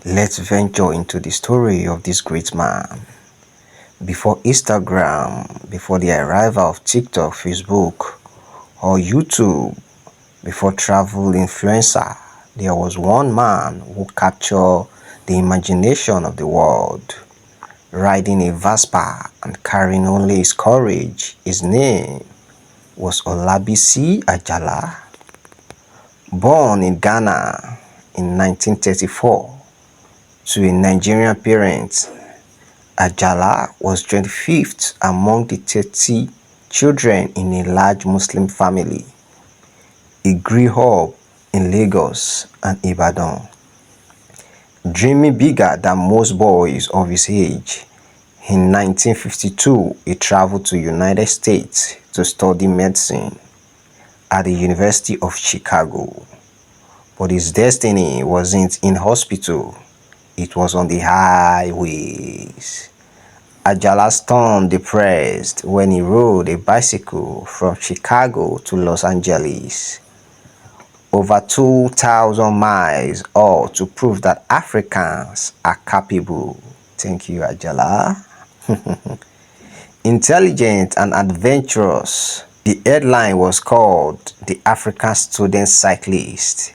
Let's venture into the story of this great man. Before Instagram, before the arrival of TikTok, Facebook, or YouTube, before travel influencer, there was one man who captured the imagination of the world. Riding a Vespa and carrying only his courage, his name was Olabisi Ajala. Born in Ghana in 1934 to a Nigerian parent, Ajala was 25th among the 30 children in a large Muslim family. He grew up in Lagos and Ibadan, dreaming bigger than most boys of his age. In 1952, he traveled to the United States to study medicine at the University of Chicago. But his destiny wasn't in hospital, it was on the highways. Ajala turned depressed when he rode a bicycle from Chicago to Los Angeles. Over 2,000 miles, all to prove that Africans are capable. Thank you, Ajala. Intelligent and adventurous. The headline was called The African Student Cyclist.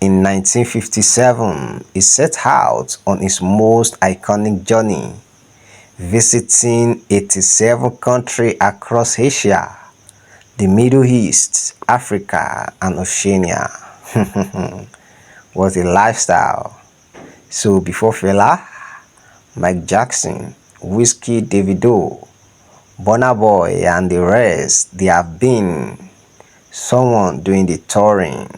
In 1957, he set out on his most iconic journey, visiting 87 countries across Asia, the Middle East, Africa, and Oceania. What a lifestyle. So before Fela, Mike Jackson, Whiskey Davido, Burna Boy, and the rest, they have been someone doing the touring.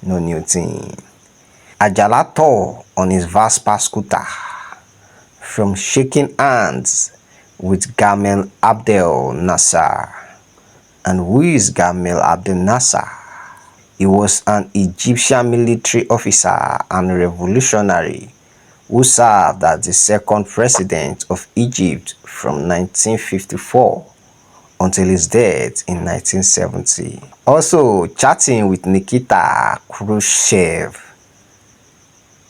No new thing. Ajala tore on his Vespa scooter, from shaking hands with Gamal Abdel Nasser. And who is Gamal Abdel Nasser? He was an Egyptian military officer and revolutionary who served as the second president of Egypt from 1954 until his death in 1970. Also chatting with Nikita Khrushchev.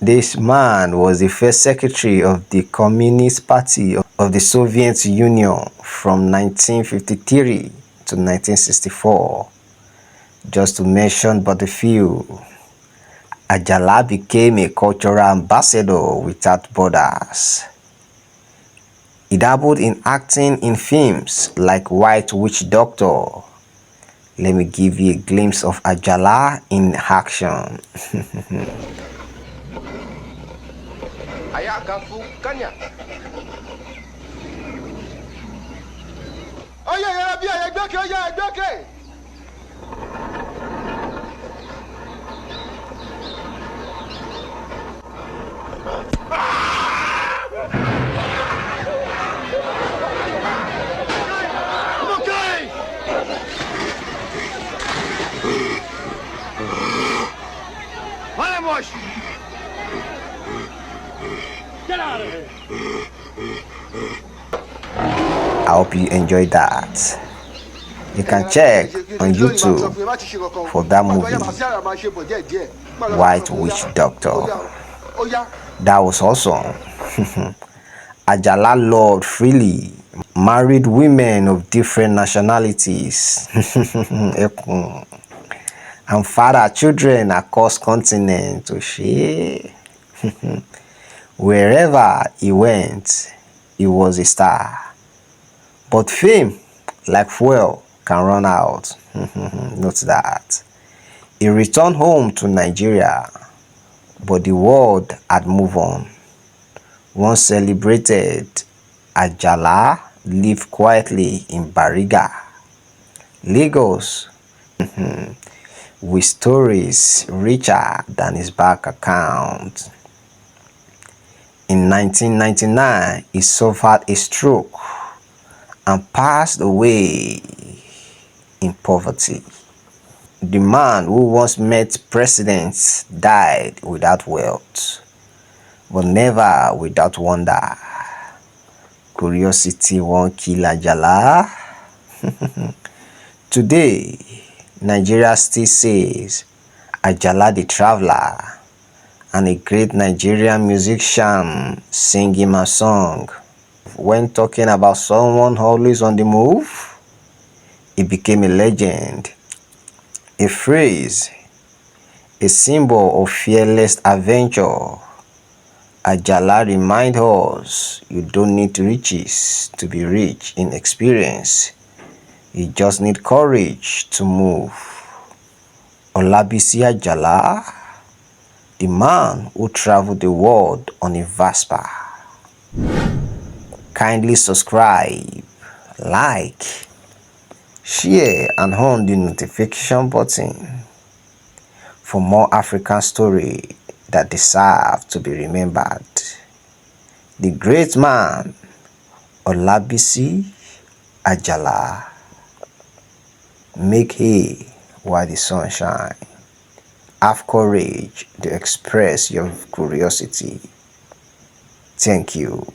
This man was the first secretary of the Communist Party of the Soviet Union from 1953 to 1964. Just to mention but a few. Ajala became a cultural ambassador without borders. He dabbled in acting in films like White Witch Doctor. Let me give you a glimpse of Ajala in action. Get out of here. I hope you enjoyed that. You can check on YouTube for that movie, White Witch Doctor. That was awesome. Ajala loved freely, married women of different nationalities, and fathered children across continents to share. Wherever he went, he was a star. But fame, like fuel, can run out. Note that. He returned home to Nigeria, but the world had moved on. Once celebrated, Ajala lived quietly in Bariga, Lagos, with stories richer than his bank account. In 1999, he suffered a stroke and passed away in poverty. The man who once met presidents died without wealth, but never without wonder. Curiosity won't kill Ajala. Today, Nigeria still says Ajala the traveler, and a great Nigerian musician singing my song. When talking about someone always on the move, it became a legend, a phrase, a symbol of fearless adventure. Ajala reminds us you don't need riches to be rich in experience. You just need courage to move. Olabisi Ajala, the man who traveled the world on a Vespa. Kindly subscribe, like, share and on the notification button for more African stories that deserve to be remembered. The great man, Olabisi Ajala. Make hay while the sun shines. Have courage to express your curiosity. Thank you.